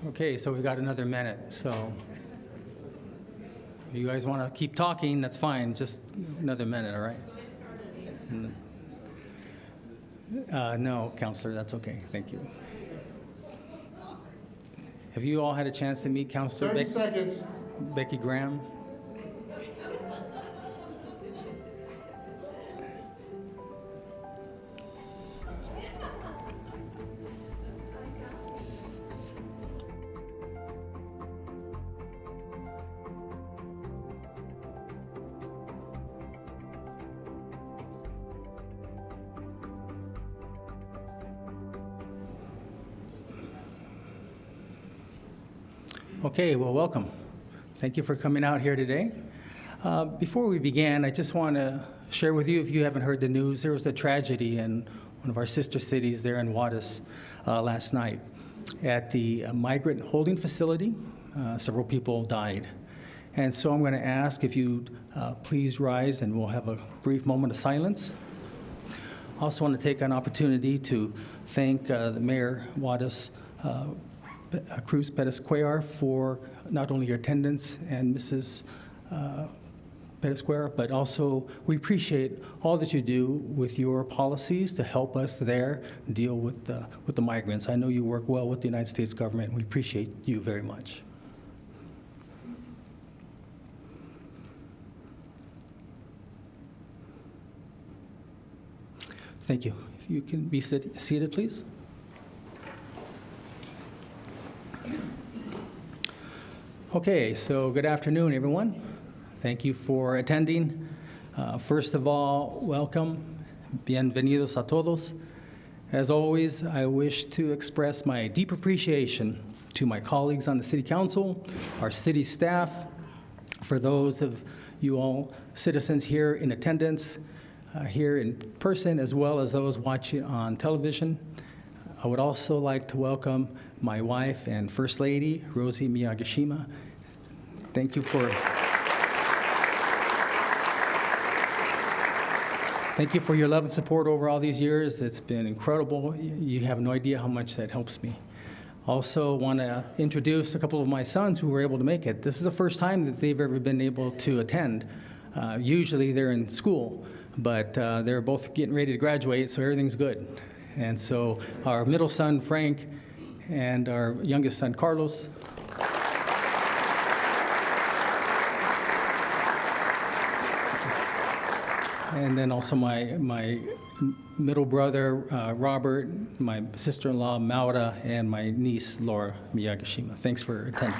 Okay, so we've got another minute, so if you guys want to keep talking, that's fine, just another minute, all right? No, Counselor, that's okay, thank you. Have you all had a chance to meet Counselor 30 seconds. Becky Graham? Okay, well, welcome. Thank you for coming out here today. Before we begin, I just want to share with you, if you haven't heard the news, there was a tragedy in one of our sister cities there in Juarez last night. At the migrant holding facility, several people died. And so I'm going to ask if you please rise and we'll have a brief moment of silence. I also want to take an opportunity to thank the Mayor Juarez, Cruz Perez Cuellar, for not only your attendance and Mrs. Perez Cuellar, but also we appreciate all that you do with your policies to help us there deal with the migrants. I know you work well with the United States government, and we appreciate you very much. Thank you. If you can be seated, please. Okay, so good afternoon, everyone. Thank you for attending. First of all, welcome. Bienvenidos a todos. As always, I wish to express my deep appreciation to my colleagues on the City Council, our city staff, for those of you all citizens here in attendance, here in person, as well as those watching on television. I would also like to welcome my wife and First Lady, Rosie Miyagishima. Thank you for your love and support over all these years. It's been incredible. You have no idea how much that helps me. Also want to introduce a couple of my sons who were able to make it. This is the first time that they've ever been able to attend. Usually they're in school, but they're both getting ready to graduate, so everything's good. And so our middle son, Frank, and our youngest son, Carlos. And then also my middle brother, Robert, my sister-in-law, Maura, and my niece, Laura Miyagishima. Thanks for attending.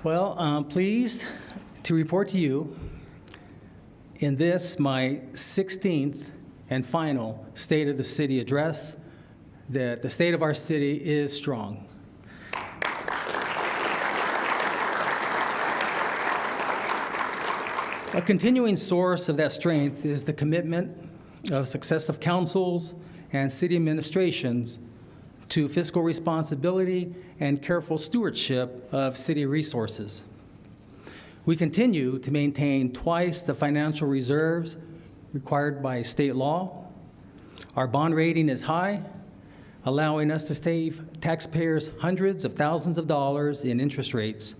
Well, I'm pleased to report to you in this, my 16th and final State of the City address, that the state of our city is strong. A continuing source of that strength is the commitment of successive councils and city administrations to fiscal responsibility and careful stewardship of city resources. We continue to maintain twice the financial reserves required by state law. Our bond rating is high, allowing us to save taxpayers hundreds of thousands of dollars in interest rates.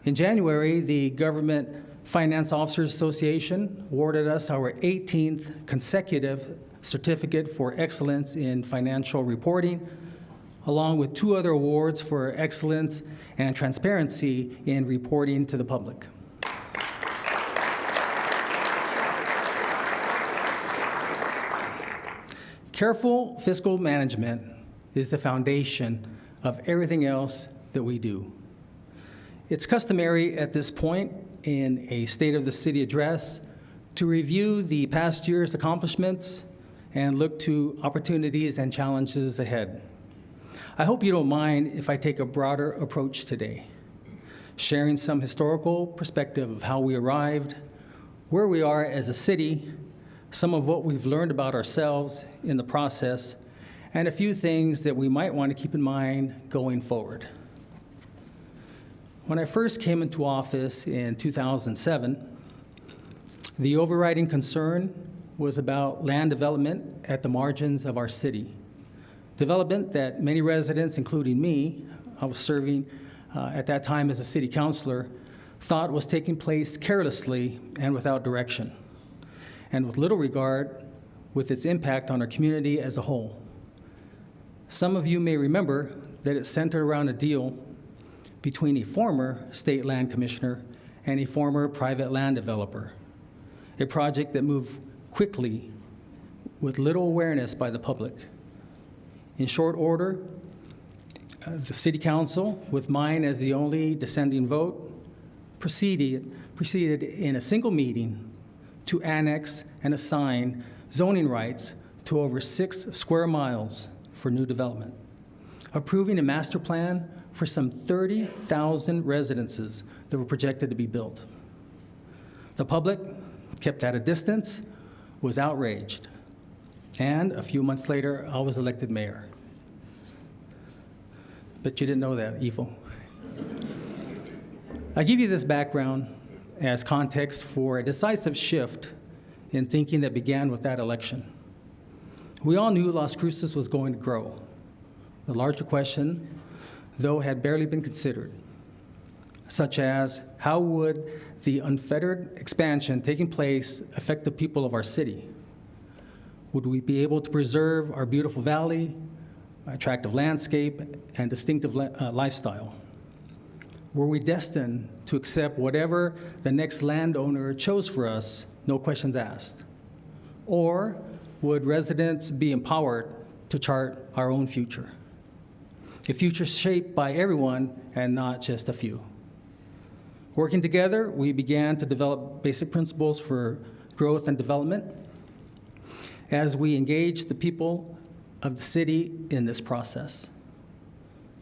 In January, the Government Finance Officers Association awarded us our 18th consecutive Certificate for Excellence in Financial Reporting, along with 2 other awards for excellence and transparency in reporting to the public. Careful fiscal management is the foundation of everything else that we do. It's customary at this point in a State of the City address to review the past year's accomplishments and look to opportunities and challenges ahead. I hope you don't mind if I take a broader approach today, sharing some historical perspective of how we arrived, where we are as a city, some of what we've learned about ourselves in the process, and a few things that we might want to keep in mind going forward. When I first came into office in 2007, the overriding concern was about land development at the margins of our city. Development that many residents, including me, I was serving at that time as a city councilor, thought was taking place carelessly and without direction, and with little regard with its impact on our community as a whole. Some of you may remember that it centered around a deal between a former state land commissioner and a former private land developer, a project that moved quickly with little awareness by the public. In short order, the City Council, with mine as the only dissenting vote, proceeded in a single meeting to annex and assign zoning rights to over 6 square miles for new development, approving a master plan for some 30,000 residences that were projected to be built. The public, kept at a distance, was outraged. And a few months later, I was elected mayor. But you didn't know that, evil. I give you this background as context for a decisive shift in thinking that began with that election. We all knew Las Cruces was going to grow. The larger question, though, had barely been considered, such as how would the unfettered expansion taking place affect the people of our city? Would we be able to preserve our beautiful valley, attractive landscape, and distinctive lifestyle? Were we destined to accept whatever the next landowner chose for us, no questions asked? Or would residents be empowered to chart our own future? A future shaped by everyone and not just a few. Working together, we began to develop basic principles for growth and development as we engaged the people of the city in this process.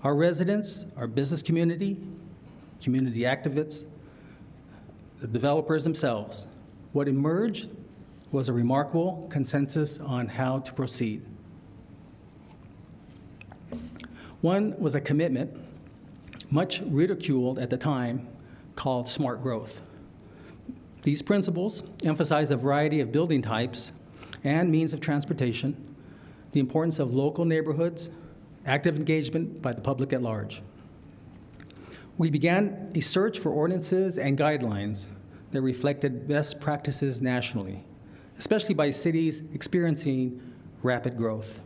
Our residents, our business community, community activists, the developers themselves. What emerged was a remarkable consensus on how to proceed. One was a commitment, much ridiculed at the time, called smart growth. These principles emphasize a variety of building types and means of transportation, the importance of local neighborhoods, active engagement by the public at large. We began a search for ordinances and guidelines that reflected best practices nationally, especially by cities experiencing rapid growth.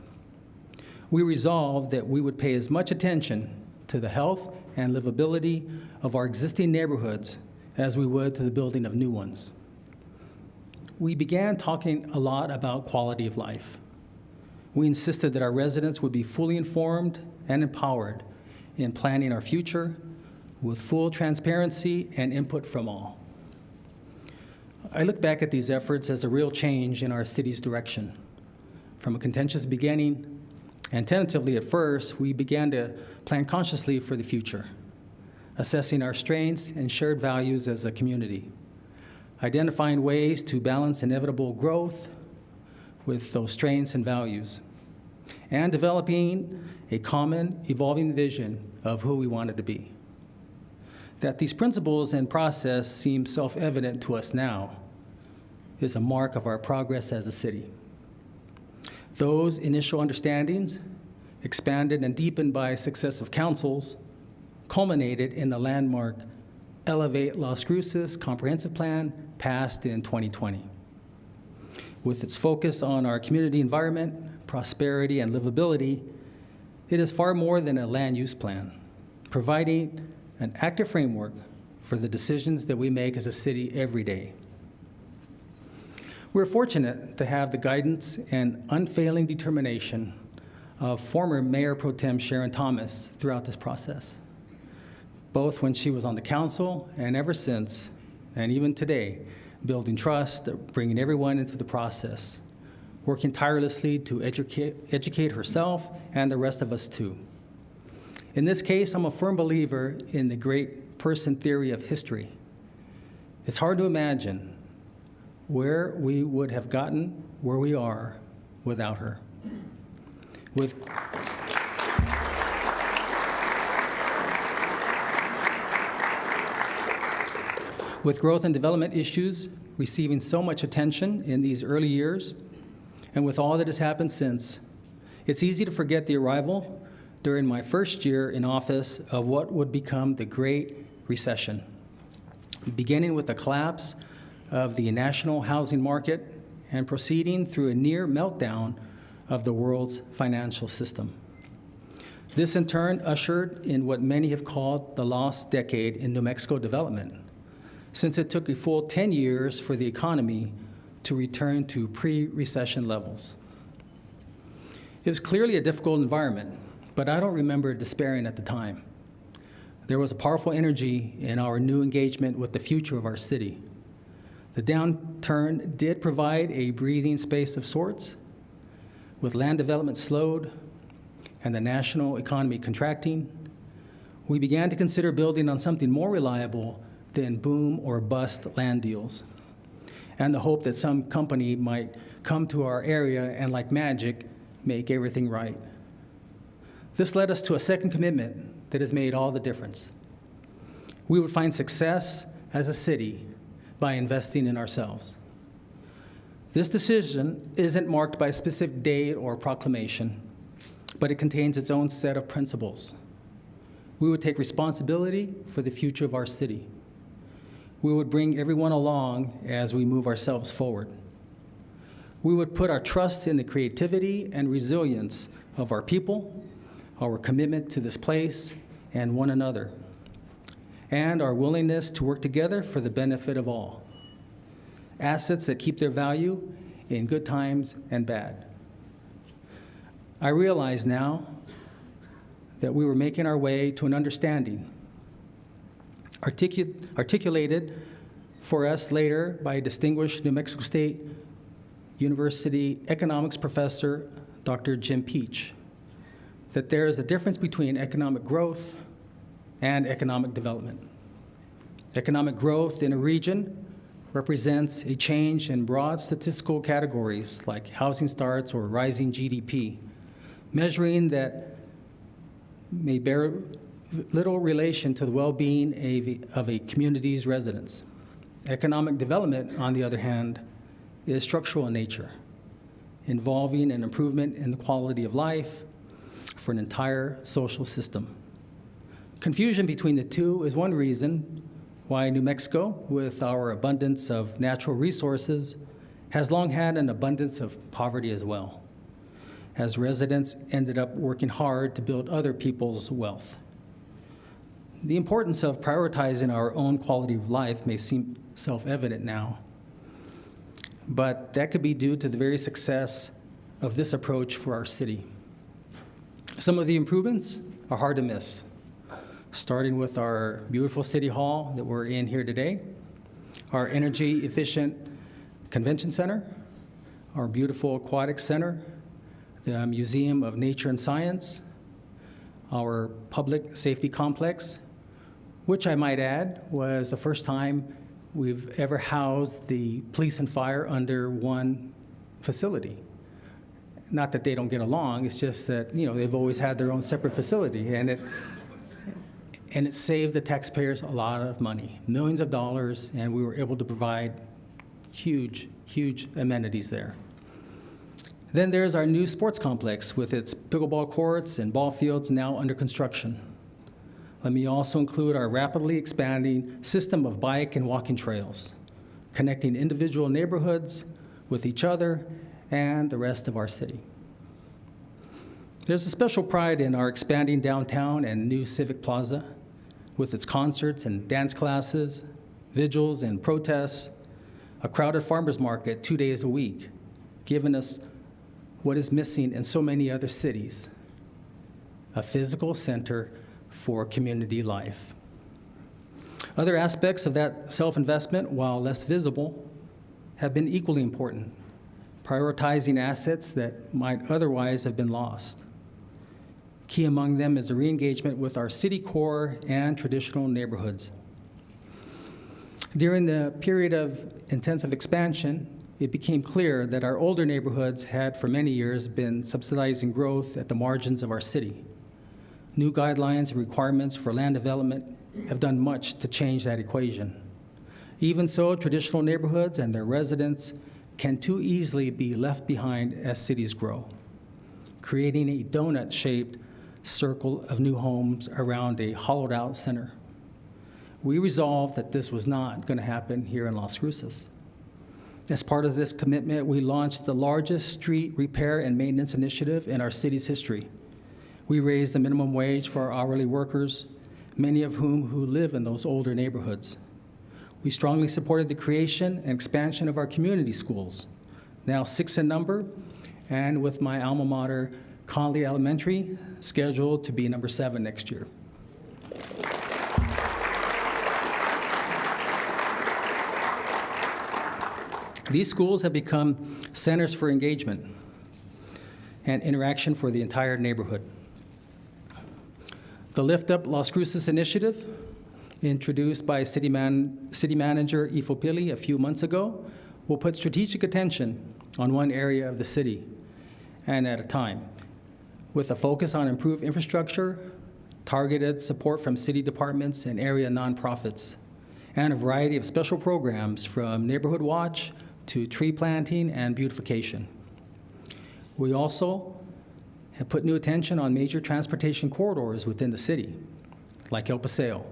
We resolved that we would pay as much attention to the health and livability of our existing neighborhoods as we would to the building of new ones. We began talking a lot about quality of life. We insisted that our residents would be fully informed and empowered in planning our future with full transparency and input from all. I look back at these efforts as a real change in our city's direction. From a contentious beginning, and tentatively at first, we began to plan consciously for the future, assessing our strengths and shared values as a community, identifying ways to balance inevitable growth with those strengths and values, and developing a common, evolving vision of who we wanted to be. That these principles and process seem self-evident to us now is a mark of our progress as a city. Those initial understandings, expanded and deepened by successive councils, culminated in the landmark Elevate Las Cruces Comprehensive Plan passed in 2020. With its focus on our community environment, prosperity, and livability, it is far more than a land use plan, providing an active framework for the decisions that we make as a city every day. We're fortunate to have the guidance and unfailing determination of former Mayor Pro Tem Sharon Thomas throughout this process, both when she was on the council and ever since, and even today, building trust, bringing everyone into the process, working tirelessly to educate herself and the rest of us too. In this case, I'm a firm believer in the great person theory of history. It's hard to imagine where we would have gotten where we are without her. With growth and development issues receiving so much attention in these early years, and with all that has happened since, it's easy to forget the arrival during my first year in office of what would become the Great Recession, beginning with the collapse of the national housing market and proceeding through a near meltdown of the world's financial system. This in turn ushered in what many have called the lost decade in New Mexico development, since it took a full 10 years for the economy to return to pre-recession levels. It was clearly a difficult environment, but I don't remember despairing at the time. There was a powerful energy in our new engagement with the future of our city. The downturn did provide a breathing space of sorts. With land development slowed and the national economy contracting, we began to consider building on something more reliable than boom or bust land deals, and the hope that some company might come to our area and, like magic, make everything right. This led us to a second commitment that has made all the difference. We would find success as a city by investing in ourselves. This decision isn't marked by a specific date or proclamation, but it contains its own set of principles. We would take responsibility for the future of our city. We would bring everyone along as we move ourselves forward. We would put our trust in the creativity and resilience of our people, our commitment to this place and one another, and our willingness to work together for the benefit of all. Assets that keep their value in good times and bad. I realize now that we were making our way to an understanding articulated for us later by a distinguished New Mexico State University economics professor, Dr. Jim Peach, that there is a difference between economic growth and economic development. Economic growth in a region represents a change in broad statistical categories like housing starts or rising GDP, measuring that may bear little relation to the well-being of a community's residents. Economic development, on the other hand, is structural in nature, involving an improvement in the quality of life for an entire social system. Confusion between the two is one reason why New Mexico, with our abundance of natural resources, has long had an abundance of poverty as well, as residents ended up working hard to build other people's wealth. The importance of prioritizing our own quality of life may seem self-evident now, but that could be due to the very success of this approach for our city. Some of the improvements are hard to miss, starting with our beautiful city hall that we're in here today, our energy-efficient convention center, our beautiful aquatic center, the Museum of Nature and Science, our public safety complex, which I might add was the first time we've ever housed the police and fire under one facility. Not that they don't get along, it's just that, they've always had their own separate facility, and it saved the taxpayers a lot of money, millions of dollars, and we were able to provide huge, huge amenities there. Then there's our new sports complex with its pickleball courts and ball fields now under construction. Let me also include our rapidly expanding system of bike and walking trails, connecting individual neighborhoods with each other and the rest of our city. There's a special pride in our expanding downtown and new Civic Plaza with its concerts and dance classes, vigils and protests, a crowded farmers market 2 days a week, giving us what is missing in so many other cities, a physical center for community life. Other aspects of that self-investment, while less visible, have been equally important, prioritizing assets that might otherwise have been lost. Key among them is the re-engagement with our city core and traditional neighborhoods. During the period of intensive expansion, it became clear that our older neighborhoods had for many years been subsidizing growth at the margins of our city. New guidelines and requirements for land development have done much to change that equation. Even so, traditional neighborhoods and their residents can too easily be left behind as cities grow, creating a donut-shaped circle of new homes around a hollowed-out center. We resolved that this was not going to happen here in Las Cruces. As part of this commitment, we launched the largest street repair and maintenance initiative in our city's history. We raised the minimum wage for our hourly workers, many of whom live in those older neighborhoods. We strongly supported the creation and expansion of our community schools, now 6 in number, and with my alma mater, Conley Elementary, scheduled to be number 7 next year. These schools have become centers for engagement and interaction for the entire neighborhood. The Lift Up Las Cruces initiative, introduced by City Manager Ifo Pili a few months ago, will put strategic attention on one area of the city and at a time, with a focus on improved infrastructure, targeted support from city departments and area nonprofits, and a variety of special programs from Neighborhood Watch to tree planting and beautification. We also have put new attention on major transportation corridors within the city, like El Paseo,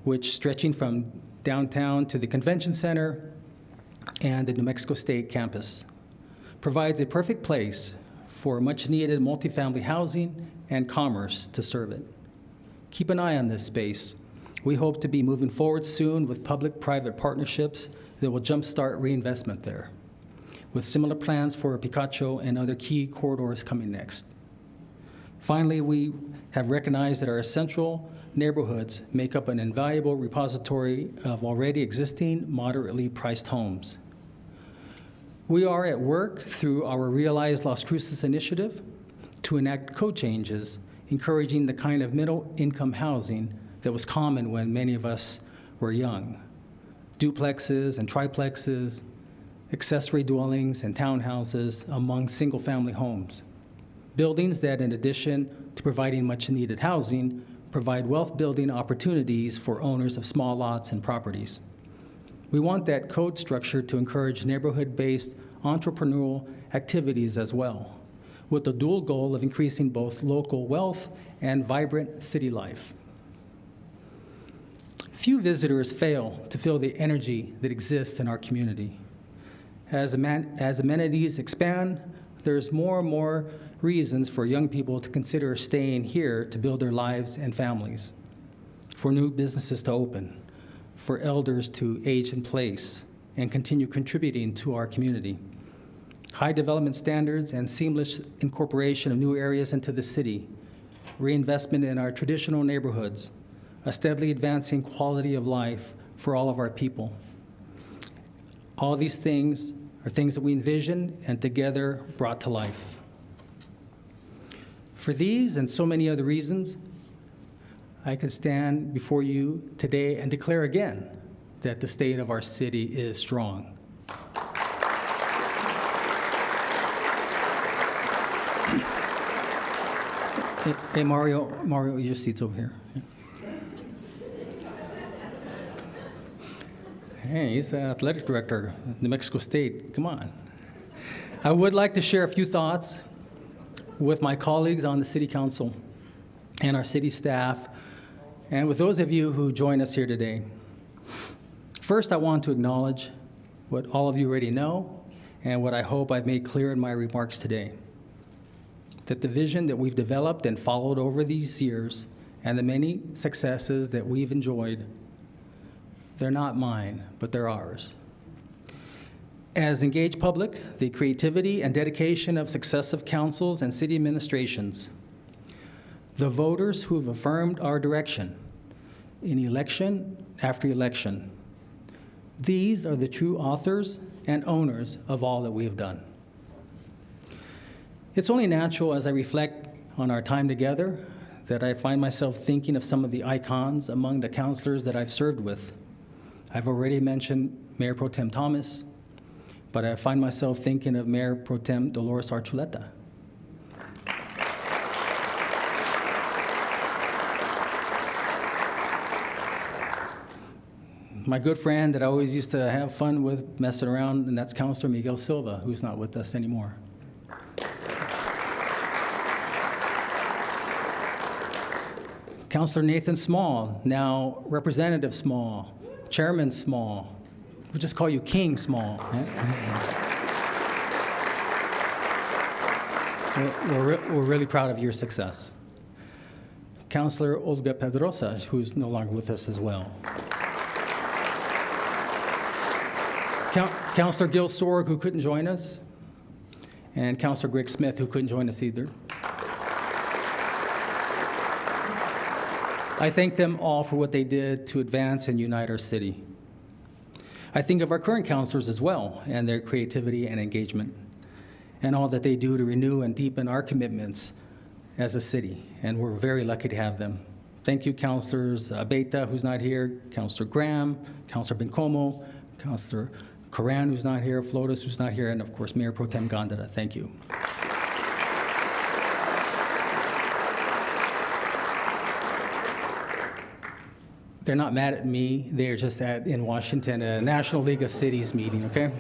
which stretching from downtown to the convention center and the New Mexico State campus, provides a perfect place for much-needed multifamily housing and commerce to serve it. Keep an eye on this space. We hope to be moving forward soon with public-private partnerships that will jumpstart reinvestment there, with similar plans for Picacho and other key corridors coming next. Finally, we have recognized that our essential neighborhoods make up an invaluable repository of already existing moderately priced homes. We are at work through our Realize Las Cruces initiative to enact code changes, encouraging the kind of middle-income housing that was common when many of us were young. Duplexes and triplexes, accessory dwellings and townhouses among single-family homes. Buildings that, in addition to providing much-needed housing, provide wealth-building opportunities for owners of small lots and properties. We want that code structure to encourage neighborhood-based entrepreneurial activities as well, with the dual goal of increasing both local wealth and vibrant city life. Few visitors fail to feel the energy that exists in our community. As amenities expand, there's more and more reasons for young people to consider staying here to build their lives and families, for new businesses to open, for elders to age in place and continue contributing to our community. High development standards and seamless incorporation of new areas into the city, reinvestment in our traditional neighborhoods, a steadily advancing quality of life for all of our people. All these things are things that we envisioned and together brought to life. For these and so many other reasons, I can stand before you today and declare again that the state of our city is strong. Hey, Mario, your seat's over here. Hey, he's the athletic director of New Mexico State. Come on. I would like to share a few thoughts with my colleagues on the City Council and our city staff, and with those of you who join us here today. First, I want to acknowledge what all of you already know and what I hope I've made clear in my remarks today, that the vision that we've developed and followed over these years and the many successes that we've enjoyed, they're not mine, but they're ours. As engaged public, the creativity and dedication of successive councils and city administrations, the voters who have affirmed our direction in election after election, these are the true authors and owners of all that we have done. It's only natural as I reflect on our time together that I find myself thinking of some of the icons among the councilors that I've served with. I've already mentioned Mayor Pro Tem Thomas, but I find myself thinking of Mayor Pro Tem Dolores Archuleta. my good friend that I always used to have fun with, messing around, and that's Councilor Miguel Silva, who's not with us anymore. Councilor Nathan Small, now Representative Small, Chairman Small. We'll just call you King Small. We're really proud of your success. Councilor Olga Pedrosa, who's no longer with us as well. Councilor Gil Sorg, who couldn't join us, and Councilor Greg Smith, who couldn't join us either. I thank them all for what they did to advance and unite our city. I think of our current councilors as well and their creativity and engagement and all that they do to renew and deepen our commitments as a city, and we're very lucky to have them. Thank you, Councilors Abeyta, who's not here, Councilor Graham, Councilor Bencomo, Councilor Coran, who's not here, Flotis, who's not here, and of course, Mayor Pro Tem Gondeta. Thank you. They're not mad at me. They're just in Washington at a National League of Cities meeting, okay?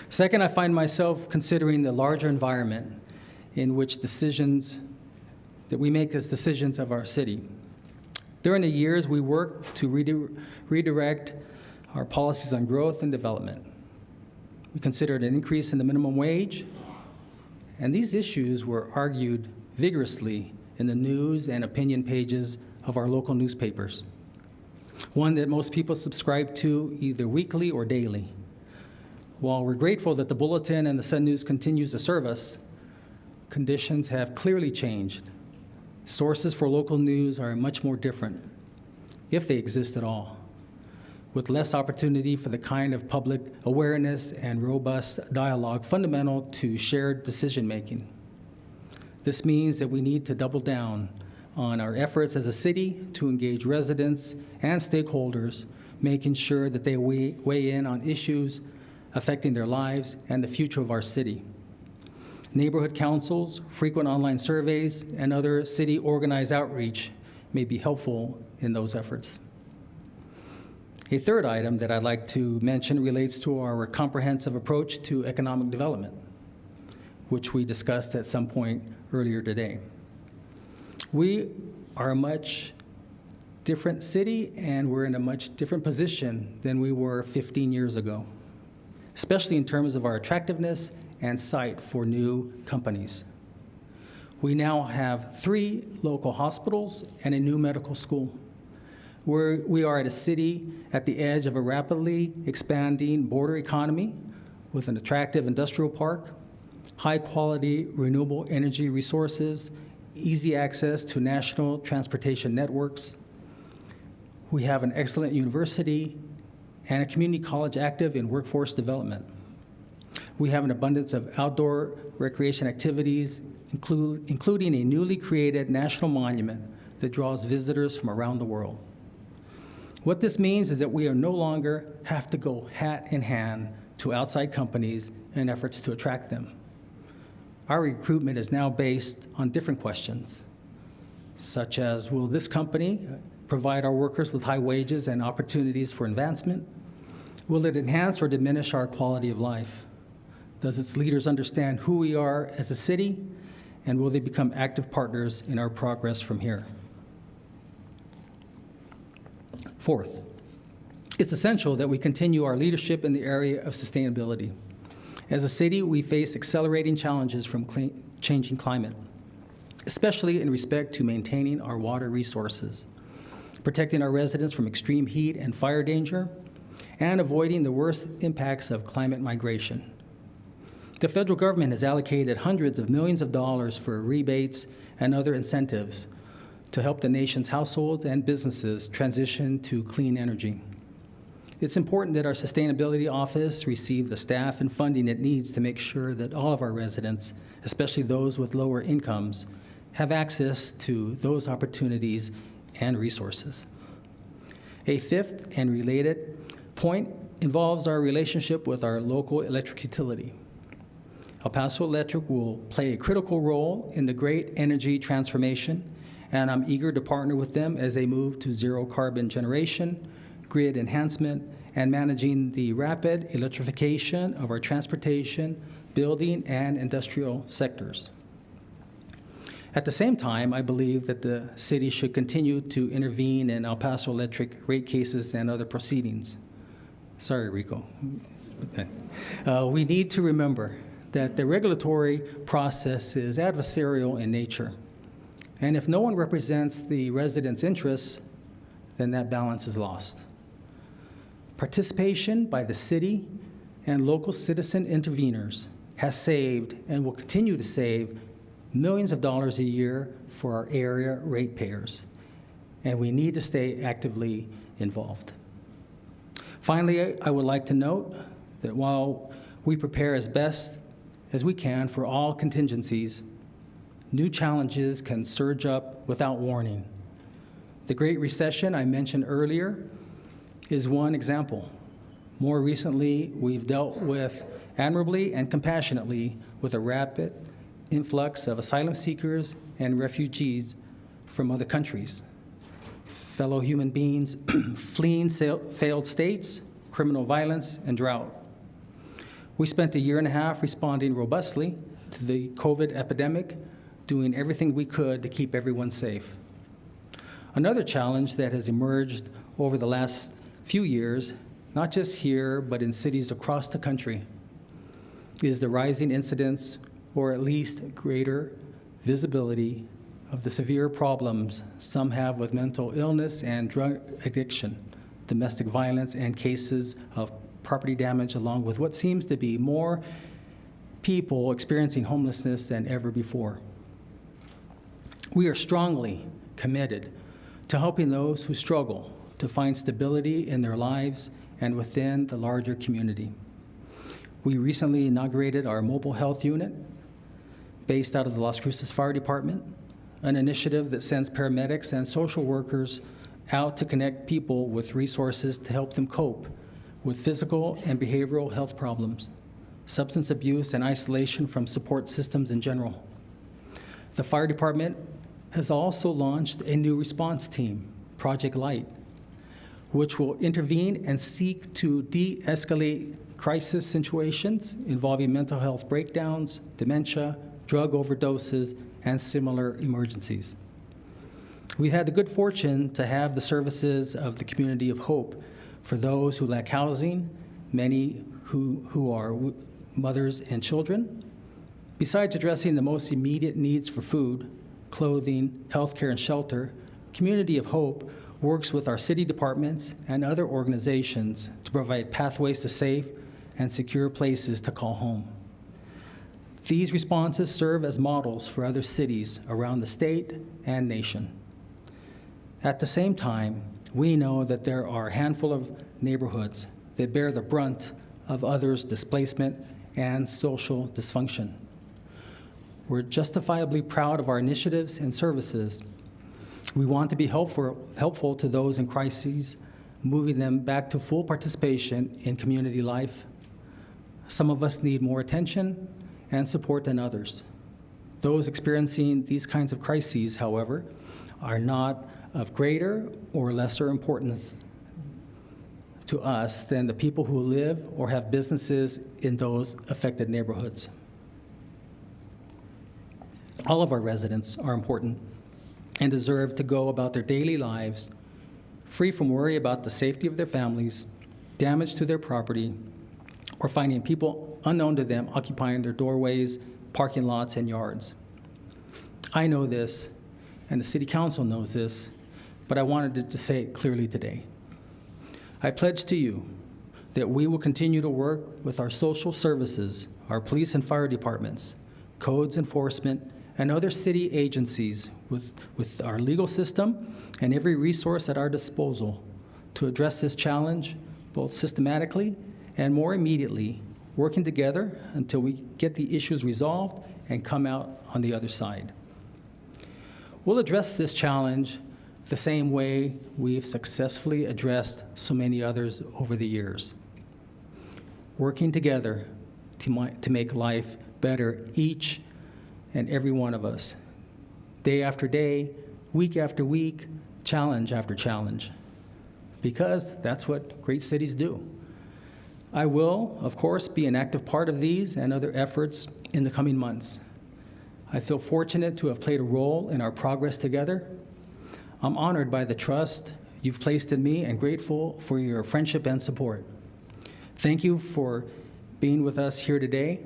Second, I find myself considering the larger environment in which decisions that we make as decisions of our city. During the years, we worked to redirect our policies on growth and development. We considered an increase in the minimum wage, and these issues were argued vigorously in the news and opinion pages of our local newspapers, one that most people subscribe to either weekly or daily. While we're grateful that the Bulletin and the Sun News continues to serve us, conditions have clearly changed. Sources for local news are much more different, if they exist at all, with less opportunity for the kind of public awareness and robust dialogue fundamental to shared decision-making. This means that we need to double down on our efforts as a city to engage residents and stakeholders, making sure that they weigh in on issues affecting their lives and the future of our city. Neighborhood councils, frequent online surveys, and other city-organized outreach may be helpful in those efforts. A third item that I'd like to mention relates to our comprehensive approach to economic development, which we discussed at some point earlier today. We are a much different city, and we're in a much different position than we were 15 years ago, especially in terms of our attractiveness and sight for new companies. We now have 3 local hospitals and a new medical school. We are at a city at the edge of a rapidly expanding border economy with an attractive industrial park, high-quality renewable energy resources, easy access to national transportation networks. We have an excellent university and a community college active in workforce development. We have an abundance of outdoor recreation activities, including a newly created national monument that draws visitors from around the world. What this means is that we no longer have to go hat in hand to outside companies in efforts to attract them. Our recruitment is now based on different questions, such as, will this company provide our workers with high wages and opportunities for advancement? Will it enhance or diminish our quality of life? Does its leaders understand who we are as a city? And will they become active partners in our progress from here? Fourth, it's essential that we continue our leadership in the area of sustainability. As a city, we face accelerating challenges from changing climate, especially in respect to maintaining our water resources, protecting our residents from extreme heat and fire danger, and avoiding the worst impacts of climate migration. The federal government has allocated hundreds of millions of dollars for rebates and other incentives to help the nation's households and businesses transition to clean energy. It's important that our Sustainability Office receive the staff and funding it needs to make sure that all of our residents, especially those with lower incomes, have access to those opportunities and resources. A fifth and related point involves our relationship with our local electric utility. El Paso Electric will play a critical role in the great energy transformation, and I'm eager to partner with them as they move to zero carbon generation, grid enhancement, and managing the rapid electrification of our transportation, building, and industrial sectors. At the same time, I believe that the city should continue to intervene in El Paso Electric rate cases and other proceedings. Sorry, Rico. We need to remember that the regulatory process is adversarial in nature. And if no one represents the residents' interests, then that balance is lost. Participation by the city and local citizen interveners has saved and will continue to save millions of dollars a year for our area ratepayers, and we need to stay actively involved. Finally, I would like to note that while we prepare as best as we can for all contingencies, new challenges can surge up without warning. The Great Recession I mentioned earlier is one example. More recently, we've dealt with admirably and compassionately with a rapid influx of asylum seekers and refugees from other countries, fellow human beings fleeing failed states, criminal violence, and drought. We spent a year and a half responding robustly to the COVID epidemic, doing everything we could to keep everyone safe. Another challenge that has emerged over the last few years, not just here, but in cities across the country, is the rising incidence, or at least greater visibility, of the severe problems some have with mental illness and drug addiction, domestic violence, and cases of property damage, along with what seems to be more people experiencing homelessness than ever before. We are strongly committed to helping those who struggle to find stability in their lives and within the larger community. We recently inaugurated our mobile health unit based out of the Las Cruces Fire Department, an initiative that sends paramedics and social workers out to connect people with resources to help them cope with physical and behavioral health problems, substance abuse, and isolation from support systems in general. The fire department has also launched a new response team, Project Light, which will intervene and seek to de-escalate crisis situations involving mental health breakdowns, dementia, drug overdoses, and similar emergencies. We've had the good fortune to have the services of the Community of Hope for those who lack housing, many who are mothers and children. Besides addressing the most immediate needs for food, clothing, healthcare, and shelter, Community of Hope works with our city departments and other organizations to provide pathways to safe and secure places to call home. These responses serve as models for other cities around the state and nation. At the same time, we know that there are a handful of neighborhoods that bear the brunt of others' displacement and social dysfunction. We're justifiably proud of our initiatives and services. We want to be helpful to those in crises, moving them back to full participation in community life. Some of us need more attention and support than others. Those experiencing these kinds of crises, however, are not of greater or lesser importance to us than the people who live or have businesses in those affected neighborhoods. All of our residents are important and deserve to go about their daily lives free from worry about the safety of their families, damage to their property, or finding people unknown to them occupying their doorways, parking lots, and yards. I know this, and the City Council knows this, but I wanted to say it clearly today. I pledge to you that we will continue to work with our social services, our police and fire departments, codes enforcement, and other city agencies with our legal system and every resource at our disposal to address this challenge both systematically and more immediately, working together until we get the issues resolved and come out on the other side. We'll address this challenge the same way we've successfully addressed so many others over the years, working together to make life better, each and every one of us, day after day, week after week, challenge after challenge. because that's what great cities do. I will, of course, be an active part of these and other efforts in the coming months. I feel fortunate to have played a role in our progress together. I'm honored by the trust you've placed in me and grateful for your friendship and support. Thank you for being with us here today,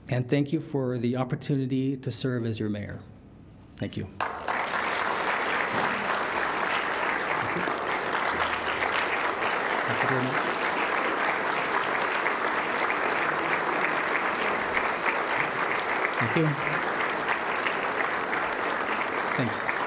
and thank you for the opportunity to serve as your mayor. Thank you. Thank you very much. Thank you. Thanks.